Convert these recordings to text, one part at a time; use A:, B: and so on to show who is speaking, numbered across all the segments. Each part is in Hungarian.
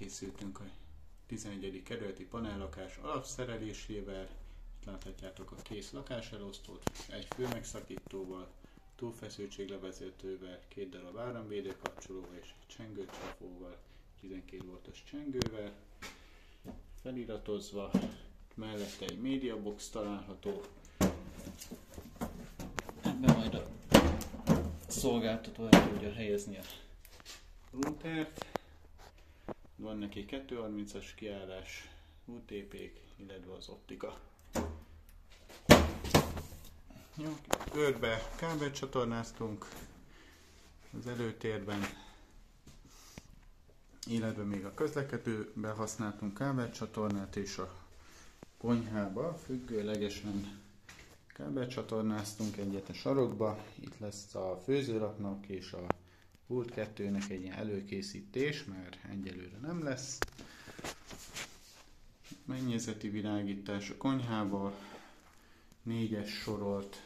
A: Elkészültünk a 11. kerületi panellakás alapszerelésével. Itt láthatjátok a kész lakáselosztót, egy főmegszakítóval, túlfeszültséglevezetővel, 2 darab áramvédő kapcsolóval és egy csengőcsapóval, 12 voltos csengővel feliratozva. Mellette egy médiabox található. Ebben majd a szolgáltató el tudja helyezni a routert. Van neki 230-as kiállás, UTP-k, illetve az optika. Jó, körbe kábelt csatornáztunk az előtérben, illetve még a közlekedőben használtunk kábelcsatornát, és a konyhába függőlegesen kábelcsatornáztunk egyet a sarokba. Itt lesz a főzőlapnak és a pult 2-nek egy ilyen előkészítés, mert egyelőre nem lesz. Mennyezeti világítás a konyhába, 4-es sorolt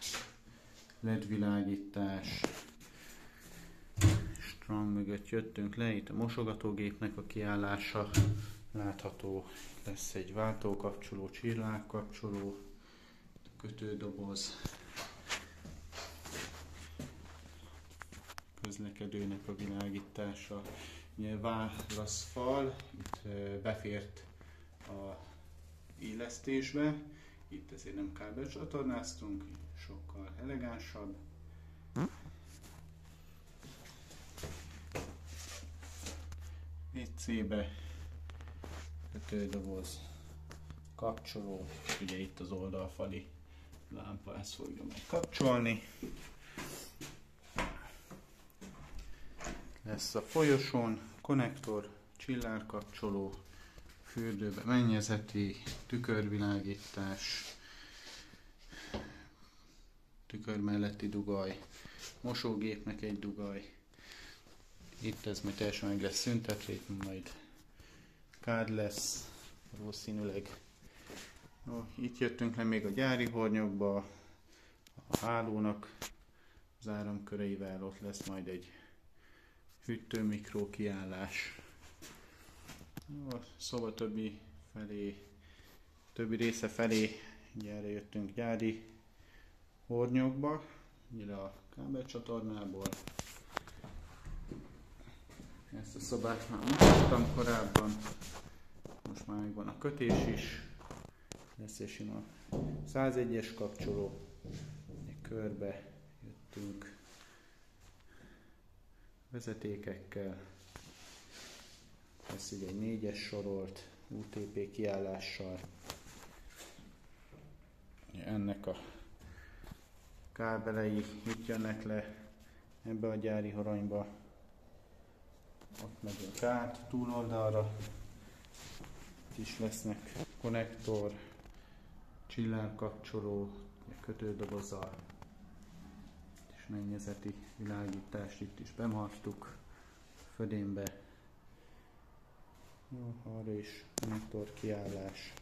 A: LED világítás. Strang mögött jöttünk le, itt a mosogatógépnek a kiállása látható. Lesz egy váltókapcsoló, csillagkapcsoló, kötődoboz, közlekedőnek a világítása. Ugye válaszfal, itt befért a illesztésbe, itt ezért nem kábelcsatornáztunk, sokkal elegánsabb. WC-be kötődoboz, kapcsoló, ugye itt az oldalfali lámpa, ezt fogja meg kapcsolni. Lesz a folyosón konnektor, csillárkapcsoló, fürdőbe mennyezeti, tükörvilágítás, tükör melletti dugaj, mosógépnek egy dugaj. Itt ez majd teljesen meg lesz szüntetve, itt majd kád lesz, valószínűleg. Itt jöttünk le még a gyári hornyokba, a hálónak az áramköreivel, ott lesz majd egy hűtőmikró kiállás. A szoba többi része felé gyára jöttünk gyári hornyokba, ugye a kábelcsatornából. Ezt a szobát már mutattam korábban, most már megvan a kötés is. Lesz és a 101-es kapcsoló, körbe jöttünk vezetékekkel. Lesz egy 4-es sorolt UTP kiállással. Ennek a kábelei itt jönnek le ebbe a gyári horonyba. Ott megyünk át túloldalra. Itt is lesznek konnektor, csillárkapcsoló, kötődobozzal, és mennyezeti világítást itt is bemartuk födénbe. Jó, arra is konnektor kiállás.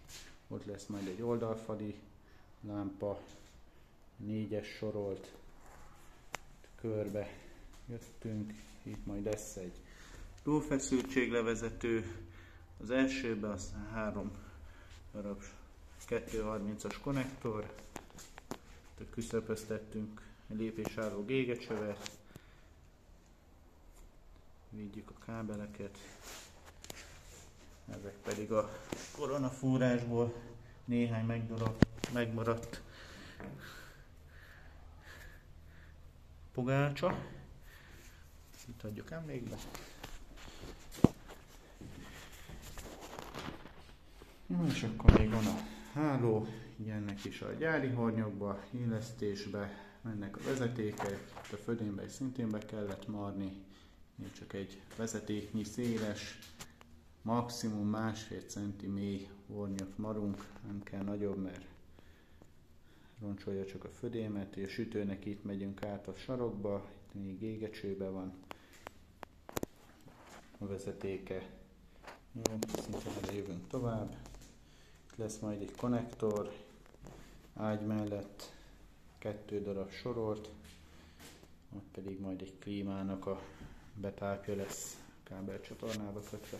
A: Ott lesz majd egy oldalfali lámpa, 4-es sorolt, körbe jöttünk, itt majd lesz egy túlfeszültséglevezető, az elsőben aztán 3 darab 230-as konnektor, küszöböztettünk lépésálló gégecsövet, vigyük a kábeleket, ezek pedig a koronafúrásból néhány megmaradt pogácsa. Itt adjuk emlékbe. Jó, és akkor még van a háló, ennek is a gyári hornyokba, illesztésbe mennek a vezetékek, a födénbe is szintén be kellett marni, még csak egy vezetéknyi széles, maximum 1,5 cm mély hornyot marunk, nem kell nagyobb, mert roncsolja csak a födémet, és a sütőnek itt megyünk át a sarokba, itt még égecsőbe van a vezetéke. Jó, szintén jövünk tovább. Itt lesz majd egy konnektor, ágy mellett 2 darab sorolt, ott pedig majd egy klímának a betápja lesz kábelcsatornába kötve.